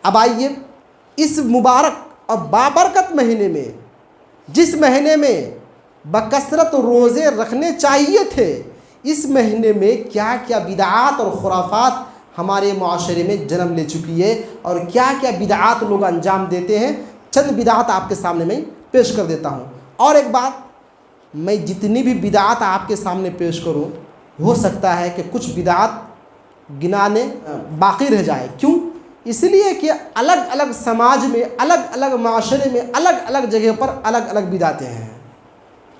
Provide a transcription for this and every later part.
اب آئیے اس مبارک اور بابرکت مہینے میں، جس مہینے میں بکثرت روزے رکھنے چاہیے تھے، اس مہینے میں کیا کیا بدعات اور خرافات ہمارے معاشرے میں جنم لے چکی ہے اور کیا کیا بدعات لوگ انجام دیتے ہیں، چند بدعات آپ کے سامنے میں پیش کر دیتا ہوں۔ اور ایک بات، میں جتنی بھی بدعات آپ کے سامنے پیش کروں، ہو سکتا ہے کہ کچھ بدعات گنانے باقی رہ جائے۔ کیوں؟ اس لیے کہ الگ الگ سماج میں، الگ الگ معاشرے میں، الگ الگ جگہ پر الگ الگ بدعتیں ہیں،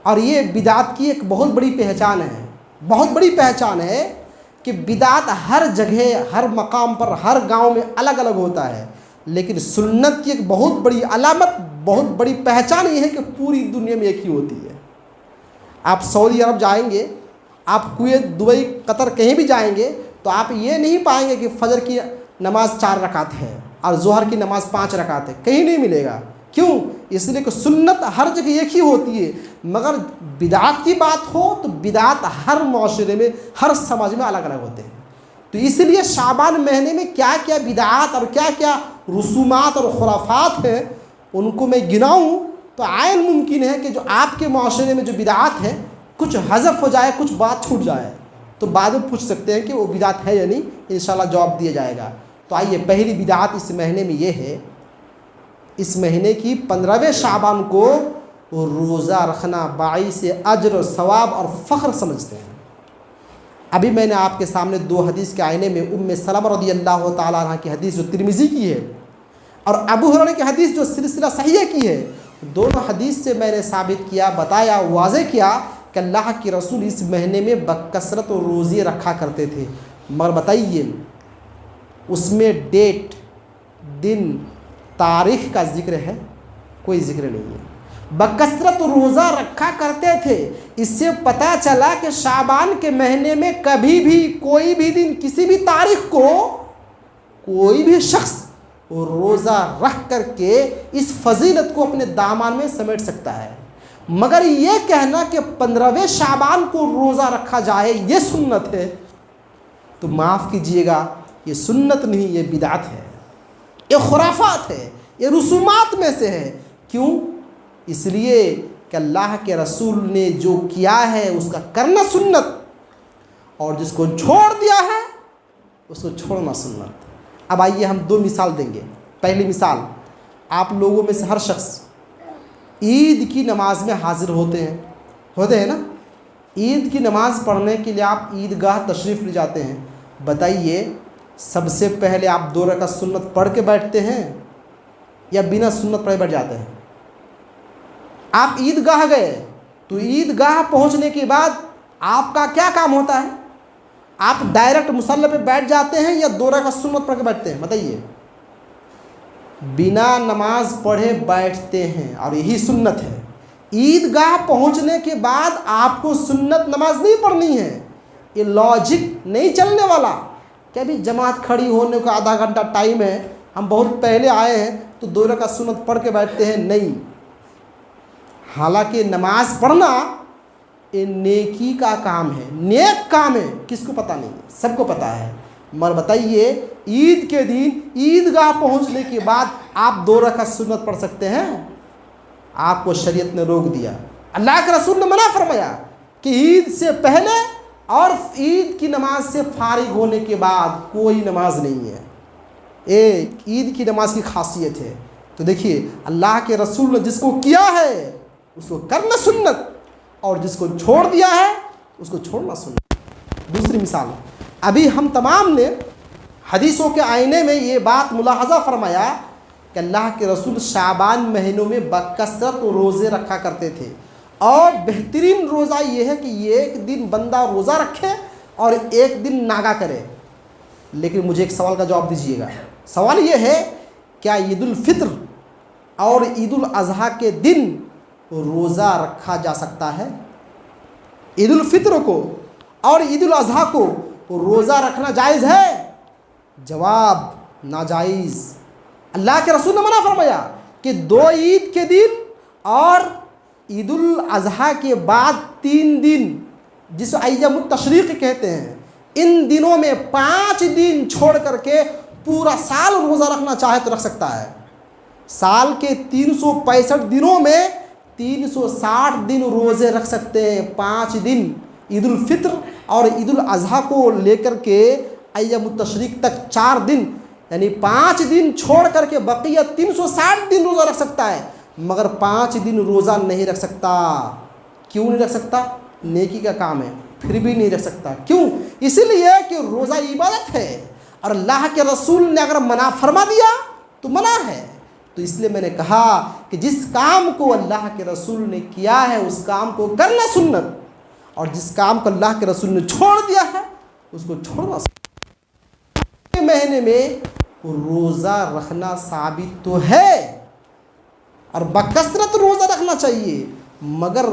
اور یہ بدعت کی ایک بہت بڑی پہچان ہے، بہت بڑی پہچان ہے کہ بدعت ہر جگہ، ہر مقام پر، ہر گاؤں میں الگ الگ ہوتا ہے، لیکن سنت کی ایک بہت بڑی علامت، بہت بڑی پہچان یہ ہے کہ پوری دنیا میں ایک ہی ہوتی ہے۔ آپ سعودی عرب جائیں گے، آپ کویت، دبئی، قطر کہیں بھی جائیں گے تو آپ یہ نہیں پائیں گے کہ فجر کی نماز 4 رکعت ہے اور ظہر کی نماز 5 رکعت ہے، کہیں نہیں ملے گا۔ کیوں؟ اس لیے کہ سنت ہر جگہ ایک ہی ہوتی ہے، مگر بدعات کی بات ہو تو بدعات ہر معاشرے میں، ہر سماج میں الگ الگ ہوتے ہیں۔ تو اس لیے شعبان مہینے میں کیا کیا بدعات اور کیا کیا رسومات اور خرافات ہیں، ان کو میں گناؤں تو عین ممکن ہے کہ جو آپ کے معاشرے میں جو بدعات ہیں کچھ حذف ہو جائے، کچھ بات چھوٹ جائے، تو بعد میں پوچھ سکتے ہیں کہ وہ بدعت ہے یا نہیں، انشاءاللہ جواب دیا جائے گا۔ تو آئیے، پہلی بدعت اس مہینے میں یہ ہے، اس مہینے کی 15ویں شعبان کو روزہ رکھنا باعث اجر و ثواب اور فخر سمجھتے ہیں۔ ابھی میں نے آپ کے سامنے 2 حدیث کے آئینے میں ام سلمہ رضی اللہ تعالیٰ عنہ کی حدیث جو ترمذی کی ہے اور ابو ہریرہ کی حدیث جو سلسلہ صحیحہ کی ہے، دونوں حدیث سے میں نے ثابت کیا، بتایا، واضح کیا کہ اللہ کے رسول اس مہینے میں بکثرت روزے رکھا کرتے تھے، مگر بتائیے اس میں ڈیٹ، دن، تاریخ کا ذکر ہے؟ کوئی ذکر نہیں ہے۔ بکثرت روزہ رکھا کرتے تھے، اس سے پتہ چلا کہ شعبان کے مہینے میں کبھی بھی کوئی بھی دن، کسی بھی تاریخ کو کوئی بھی شخص روزہ رکھ کر کے اس فضیلت کو اپنے دامان میں سمیٹ سکتا ہے، مگر یہ کہنا کہ 15ویں شعبان کو روزہ رکھا جائے یہ سنت ہے، تو معاف کیجئے گا، یہ سنت نہیں، یہ بدعت ہے، یہ خرافات ہے، یہ رسومات میں سے ہے۔ کیوں؟ اس لیے کہ اللہ کے رسول نے جو کیا ہے اس کا کرنا سنت، اور جس کو چھوڑ دیا ہے اس کو چھوڑنا سنت۔ اب آئیے ہم 2 مثال دیں گے۔ پہلی مثال، آپ لوگوں میں سے ہر شخص عید کی نماز میں حاضر ہوتے ہیں نا؟ عید کی نماز پڑھنے کے لیے آپ عیدگاہ تشریف لے جاتے ہیں۔ بتائیے، سب سے پہلے آپ 2 رکعت سنت پڑھ کے بیٹھتے ہیں یا بنا سنت پڑھے بیٹھ جاتے ہیں؟ آپ عیدگاہ گئے تو عیدگاہ پہنچنے کے بعد آپ کا کیا کام ہوتا ہے؟ آپ ڈائریکٹ مصلی پہ بیٹھ جاتے ہیں یا 2 رکعت سنت پڑھ کے بیٹھتے ہیں؟ بتائیے۔ بنا نماز پڑھے بیٹھتے ہیں، اور یہی سنت ہے۔ عیدگاہ پہنچنے کے بعد آپ کو سنت نماز نہیں پڑھنی ہے، یہ لاجک نہیں چلنے والا کہ ابھی جماعت کھڑی ہونے کا آدھا گھنٹہ ٹائم ہے، ہم بہت پہلے آئے ہیں تو 2 رکعت سنت پڑھ کے بیٹھتے ہیں۔ نہیں، حالانکہ نماز پڑھنا یہ نیکی کا کام ہے، نیک کام ہے، کس کو پتہ نہیں ہے؟ سب کو پتہ ہے، مگر بتائیے عید کے دن عیدگاہ پہنچنے کے بعد آپ 2 رکعت سنت پڑھ سکتے ہیں؟ آپ کو شریعت نے روک دیا، اللہ کے رسول نے منع فرمایا کہ عید سے پہلے اور عید کی نماز سے فارغ ہونے کے بعد کوئی نماز نہیں ہے۔ ایک عید کی نماز کی خاصیت ہے۔ تو دیکھیے، اللہ کے رسول نے جس کو کیا ہے اس کو کرنا سنت، اور جس کو چھوڑ دیا ہے اس کو چھوڑنا سنت۔ دوسری مثال، ابھی ہم تمام نے حدیثوں کے آئینے میں یہ بات ملاحظہ فرمایا کہ اللہ کے رسول شعبان مہینوں میں بکثرت روزے رکھا کرتے تھے، اور بہترین روزہ یہ ہے کہ ایک دن بندہ روزہ رکھے اور ایک دن ناگا کرے۔ لیکن مجھے ایک سوال کا جواب دیجیے گا۔ سوال یہ ہے، کیا عید الفطر اور عید الاضحیٰ کے دن روزہ رکھا جا سکتا ہے؟ عید الفطر کو اور عید الاضحیٰ کو روزہ رکھنا جائز ہے؟ جواب، ناجائز۔ اللہ کے رسول نے منع فرمایا کہ 2 عید کے دن اور عید الاضحیٰ کے بعد 3 دن، جس ایام التشریق کہتے ہیں، ان دنوں میں 5 دن چھوڑ کر کے پورا سال روزہ رکھنا چاہے تو رکھ سکتا ہے. سال کے 365 دنوں میں 360 دن روزے رکھ سکتے ہیں. 5 دن عید الفطر اور عید الاضحیٰ کو لے کر کے ایام التشریق تک 4 دن یعنی 5 دن چھوڑ کر کے بقیہ 360 دن روزہ رکھ سکتا ہے. مگر 5 دن روزہ نہیں رکھ سکتا. کیوں نہیں رکھ سکتا؟ نیکی کا کام ہے پھر بھی نہیں رکھ سکتا. کیوں؟ اس لیے کہ روزہ عبادت ہے اور اللہ کے رسول نے اگر منع فرما دیا تو منع ہے. تو اس لیے میں نے کہا کہ جس کام کو اللہ کے رسول نے کیا ہے اس کام کو کرنا سنت، اور جس کام کو اللہ کے رسول نے چھوڑ دیا ہے اس کو چھوڑنا سنت. مہینے میں روزہ رکھنا ثابت تو ہے اور بکثرت روزہ رکھنا چاہیے، مگر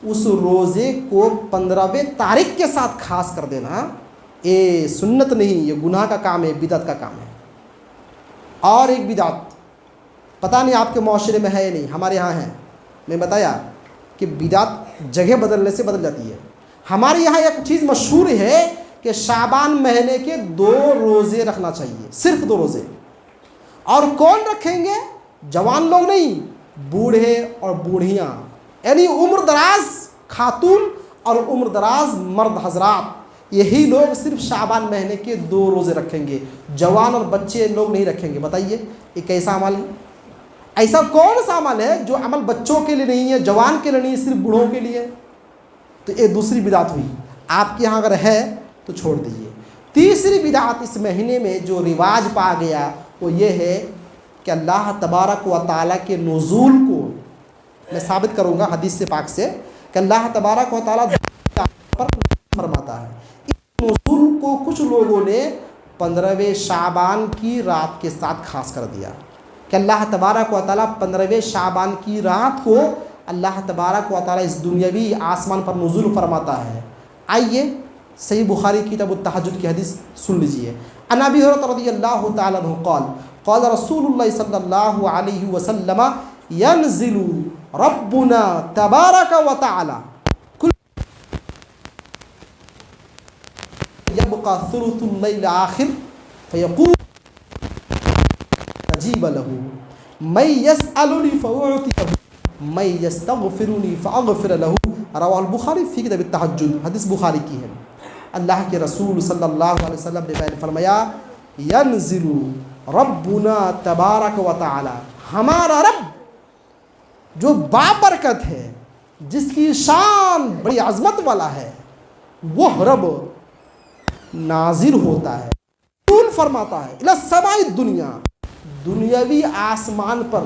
اس روزے کو 15ویں تاریخ کے ساتھ خاص کر دینا یہ سنت نہیں، یہ گناہ کا کام ہے، بدعت کا کام ہے. اور ایک بدعت پتہ نہیں آپ کے معاشرے میں ہے یا نہیں، ہمارے یہاں ہے. میں بتایا کہ بدعت جگہ بدلنے سے بدل جاتی ہے. ہمارے یہاں ایک چیز مشہور ہے کہ شعبان مہینے کے 2 روزے رکھنا چاہیے، صرف 2 روزے. اور کون رکھیں گے؟ جوان لوگ نہیں، بوڑھے اور بوڑھیاں، یعنی عمر دراز خاتون اور عمر دراز مرد حضرات، یہی لوگ صرف شعبان مہینے کے 2 روزے رکھیں گے. جوان اور بچے لوگ نہیں رکھیں گے. بتائیے یہ کیسا عمل ہے؟ ایسا کون سا عمل ہے جو عمل بچوں کے لیے نہیں ہے، جوان کے لیے نہیں ہے، صرف بوڑھوں کے لیے؟ تو یہ دوسری بدعت ہوئی. آپ کے یہاں اگر ہے تو چھوڑ دیجیے. تیسری بدعت اس مہینے میں جو رواج پا گیا وہ یہ ہے کہ اللہ تبارک و تعالیٰ کے نزول کو میں ثابت کروں گا حدیث سے پاک سے کہ اللہ تبارک و تعالیٰ پر فرماتا ہے. اس نزول کو کچھ لوگوں نے 15ویں شعبان کی رات کے ساتھ خاص کر دیا کہ اللہ تبارک و تعالیٰ 15ویں شعبان کی رات کو اللہ تبارک و تعالیٰ اس دنیاوی آسمان پر نزول فرماتا ہے. آئیے صحیح بخاری کتاب التہجد کی حدیث سن لیجئے. عن ابی ہریرہ رضی اللہ تعالیٰ عنہ قال قال رسول اللہ صلی اللہ علیہ وسلم ينزل ربنا تبارک و تعالیٰ يبقى ثلث الليل آخر فيقول تجیب له من يسألني فأعطيه من يستغفرني فأغفر له. رواہ البخاری فی کتاب التہجد. حدیث بخاری کی ہے. اللہ کے رسول صلی اللہ علیہ وسلم نے بیان فرمایا ینزل ربنا تبارک و تعالی، ہمارا رب جو بابرکت ہے، جس کی شان بڑی عظمت والا ہے، وہ رب نازل ہوتا ہے، نزول فرماتا ہے الی السماء الدنیا، دنیاوی آسمان پر.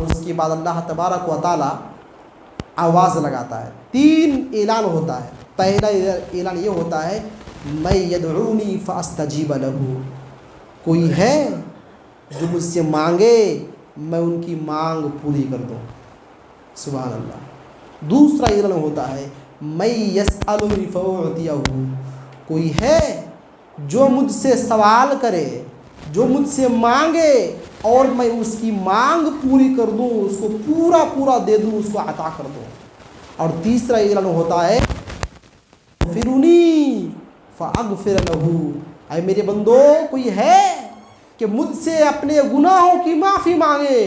اس کے بعد اللہ تبارک و تعالی آواز لگاتا ہے. 3 اعلان ہوتا ہے. پہلا اعلان یہ ہوتا ہے میں یدعونی فاستجیب لہ، کوئی ہے جو مجھ سے مانگے میں ان کی مانگ پوری کر دوں. سبحان اللہ. دوسرا اعلان ہوتا ہے میں یسألنی فاعطیہ، کوئی ہے جو مجھ سے سوال کرے، جو مجھ سے مانگے اور میں اس کی مانگ پوری کر دوں، اس کو پورا دے دوں، اس کو عطا کر دوں. اور تیسرا اعلان ہوتا ہے اغفرونی فاغفر لہ، اے میرے بندو کوئی ہے کہ مجھ سے اپنے گناہوں کی معافی مانگے،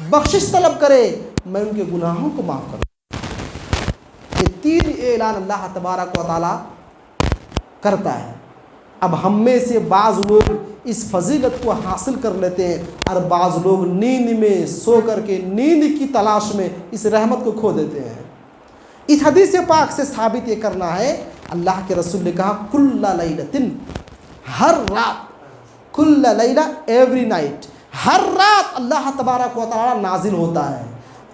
بخشش طلب کرے، میں ان کے گناہوں کو معاف کر دوں. یہ 3 اعلان اللہ تبارک و تعالی کرتا ہے. اب ہم میں سے بعض لوگ اس فضیلت کو حاصل کر لیتے ہیں اور بعض لوگ نیند میں سو کر کے نیند کی تلاش میں اس رحمت کو کھو دیتے ہیں. اس حدیث پاک سے ثابت یہ کرنا ہے، اللہ کے رسول نے کہا کل لیلۃ، ہر رات، کل لیلہ ایوری نائٹ، ہر رات اللہ تبارک و تعالی نازل ہوتا ہے.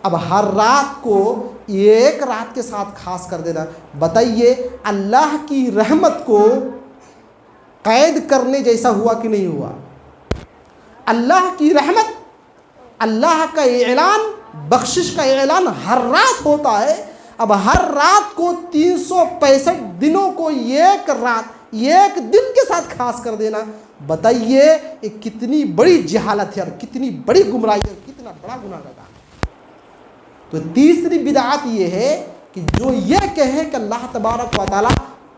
اب ہر رات کو ایک رات کے ساتھ خاص کر دینا، بتائیے اللہ کی رحمت کو قید کرنے جیسا ہوا کہ نہیں ہوا؟ اللہ کی رحمت، اللہ کا اعلان، بخشش کا اعلان ہر رات ہوتا ہے. اب ہر رات کو 365 دنوں کو ایک رات، ایک دن کے ساتھ خاص کر دینا، بتائیے یہ کتنی بڑی جہالت ہے اور کتنی بڑی گمراہی ہے، کتنا بڑا گناہ کا کام. تو تیسری بدعت یہ ہے کہ جو یہ کہے کہ اللہ تبارک و تعالی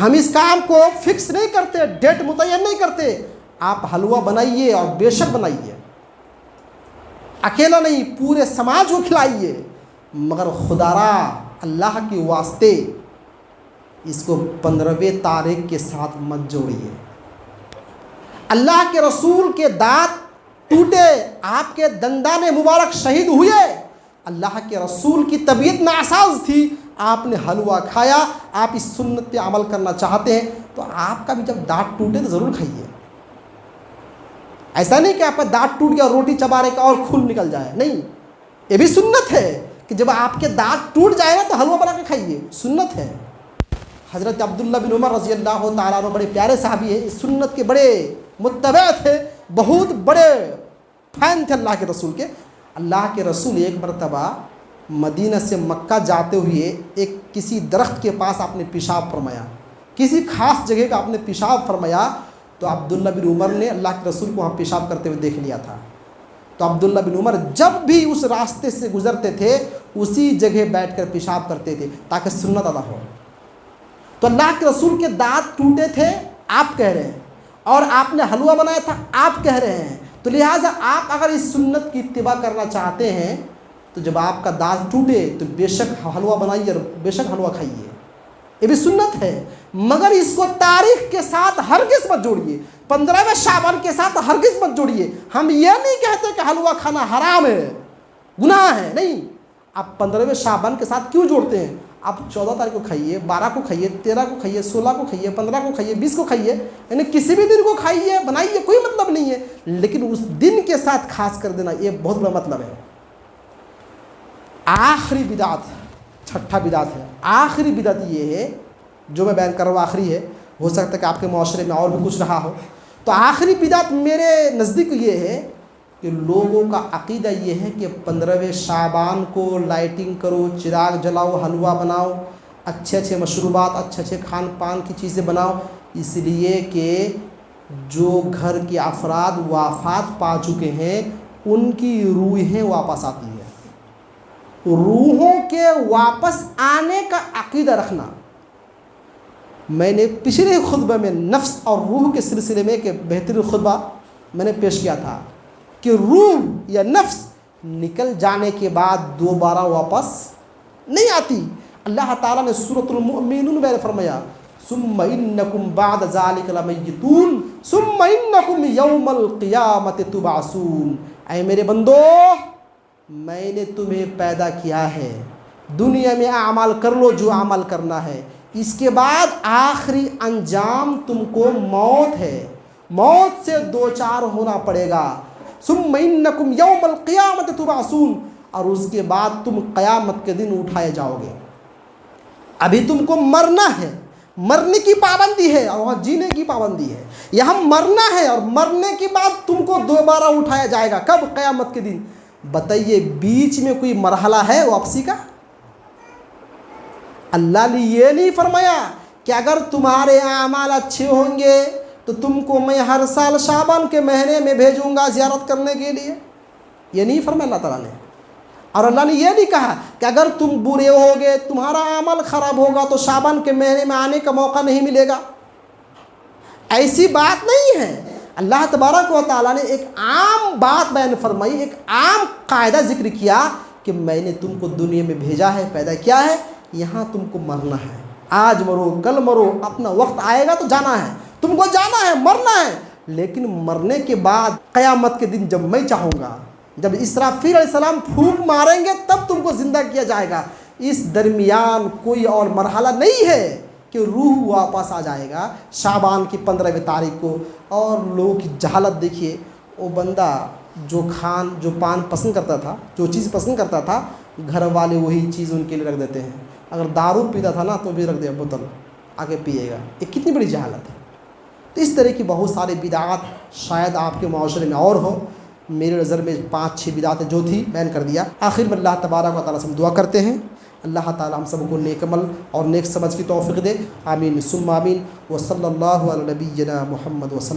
ہم اس کام کو فکس نہیں کرتے، ڈیٹ متعین نہیں کرتے، آپ حلوہ بنائیے اور بے شک بنائیے، اکیلا نہیں پورے سماج کو کھلائیے، مگر خدا را اللہ کے واسطے اس کو 15ویں تاریخ کے ساتھ مت جوڑیے۔ اللہ کے رسول کے دانت ٹوٹے، آپ کے دندان مبارک شہید ہوئے، اللہ کے رسول کی طبیعت ناساز تھی، آپ نے حلوہ کھایا، آپ اس سنت پہ عمل کرنا چاہتے ہیں تو آپ کا بھی جب دانت ٹوٹے تو ضرور کھائیے۔ ایسا نہیں کہ آپ کا دانت ٹوٹ گیا روٹی چبا رہے کا اور خون نکل جائے، نہیں، یہ بھی سنت ہے کہ جب آپ کے دانت ٹوٹ جائے نا تو حلوہ بنا کے کھائیے، سنت ہے۔ حضرت عبداللہ بن عمر رضی اللہ تعالیٰ عنہ بڑے پیارے صحابی ہیں، اس سنت کے بڑے متبع تھے، بہت بڑے فین تھے اللہ کے رسول کے۔ اللہ کے رسول ایک مرتبہ مدینہ سے مکہ جاتے ہوئے ایک کسی درخت کے پاس آپ نے پیشاب فرمایا، کسی خاص جگہ پہ آپ نے پیشاب فرمایا، تو عبداللہ بن عمر نے اللہ کے رسول کو وہاں پیشاب کرتے ہوئے دیکھ لیا تھا۔ تو عبداللہ بن عمر جب بھی اس راستے سے گزرتے تھے اسی جگہ بیٹھ کر پیشاب کرتے تھے تاکہ سنت ادا ہو۔ تو اللہ کے رسول کے دانت ٹوٹے تھے آپ کہہ رہے ہیں، اور آپ نے حلوہ بنایا تھا آپ کہہ رہے ہیں، تو لہٰذا آپ اگر اس سنت کی اتباع کرنا چاہتے ہیں تو جب آپ کا دانت ٹوٹے تو بے شک حلوہ بنائیے اور بے شک حلوہ کھائیے، یہ بھی سنت ہے، مگر اس کو تاریخ کے ساتھ ہرگز مت جوڑیے، 15ویں شعبان کے ساتھ ہرگز مت جوڑیے۔ ہم یہ نہیں کہتے کہ حلوہ کھانا حرام ہے، گناہ ہے، نہیں، آپ 15ویں شعبان کے ساتھ کیوں جوڑتے ہیں؟ آپ 14 تاریخ کو کھائیے، 12 کو کھائیے، 13 کو کھائیے، 16 کو کھائیے، 15 کو کھائیے، 20 کو کھائیے، یعنی کسی بھی دن کو کھائیے بنائیے، کوئی مطلب نہیں ہے، لیکن اس دن کے ساتھ خاص کر دینا یہ بہت بڑا مطلب ہے۔ آخری بدعت، چھٹا بدعت ہے، آخری بدعت یہ ہے جو میں بیان کر رہا ہوں، آخری ہے، ہو سکتا ہے کہ آپ کے معاشرے میں اور بھی کچھ رہا ہو۔ تو آخری بدعت میرے نزدیک یہ ہے کہ لوگوں کا عقیدہ یہ ہے کہ 15ویں شعبان کو لائٹنگ کرو، چراغ جلاؤ، حلوہ بناؤ، اچھے اچھے مشروبات، اچھے اچھے کھان پان کی چیزیں بناؤ، اس لیے کہ جو گھر کے افراد وفات پا چکے ہیں ان کی روحیں واپس آتی ہیں۔ روحوں کے واپس آنے کا عقیدہ رکھنا، میں نے پچھلے خطبہ میں نفس اور روح کے سلسلے میں ایک بہترین خطبہ میں نے پیش کیا تھا کہ روح یا نفس نکل جانے کے بعد دوبارہ واپس نہیں آتی۔ اللہ تعالیٰ نے سورۃ المؤمنون میں فرمایا ثم انکم بعد ذلک لمیتون ثم انکم یوم القیامت تبعثون۔ اے میرے بندو، میں نے تمہیں پیدا کیا ہے، دنیا میں اعمال کر لو جو عمل کرنا ہے، اس کے بعد آخری انجام تم کو موت ہے، موت سے دوچار ہونا پڑے گا۔ ثم انکم یوم القیامت تبعثون، اور اس کے بعد تم قیامت کے دن اٹھائے جاؤ گے۔ ابھی تم کو مرنا ہے، مرنے کی پابندی ہے، اور وہاں جینے کی پابندی ہے۔ یہاں مرنا ہے اور مرنے کے بعد تم کو دوبارہ اٹھایا جائے گا، کب؟ قیامت کے دن۔ بتائیے بیچ میں کوئی مرحلہ ہے واپسی کا؟ اللہ نے یہ نہیں فرمایا کہ اگر تمہارے اعمال اچھے ہوں گے تو تم کو میں ہر سال شعبان کے مہینے میں بھیجوں گا زیارت کرنے کے لیے، یہ نہیں فرمایا اللہ تعالیٰ نے۔ اور اللہ نے یہ نہیں کہا کہ اگر تم برے ہوگے، تمہارا عمل خراب ہوگا تو شعبان کے مہینے میں آنے کا موقع نہیں ملے گا، ایسی بات نہیں ہے۔ اللہ تبارک و تعالیٰ نے ایک عام بات بیان فرمائی، ایک عام قاعدہ ذکر کیا کہ میں نے تم کو دنیا میں بھیجا ہے، پیدا کیا ہے، یہاں تم کو مرنا ہے، آج مرو کل مرو، اپنا وقت آئے گا تو جانا ہے، تم کو جانا ہے، مرنا ہے، لیکن مرنے کے بعد قیامت کے دن جب میں چاہوں گا، جب اسرافیل علیہ السلام پھونک ماریں گے تب تم کو زندہ کیا جائے گا۔ اس درمیان کوئی اور مرحلہ نہیں ہے کہ روح واپس آ جائے گا شعبان کی 15ویں تاریخ کو۔ اور لوگوں کی جہالت دیکھیے، وہ بندہ جو پان پسند کرتا تھا، جو چیز پسند کرتا تھا، گھر والے وہی چیز ان کے لیے رکھ دیتے ہیں۔ اگر دارو پیتا تھا نا تو بھی رکھ دیا بوتل، آگے پیے گا۔ یہ کتنی بڑی جہالت ہے۔ تو اس طرح کی بہت سارے بدعات شاید آپ کے معاشرے میں اور ہو، میرے نظر میں 5-6 بدعتیں جو تھی بیان کر دیا۔ آخر میں اللہ تبارک و تعالیٰ سے ہم دعا کرتے ہیں اللہ تعالیٰ ہم سب کو نیک عمل اور نیک سمجھ کی توفیق دے، آمین ثم آمین۔ وصلی اللہ علی نبینا محمد وسلم۔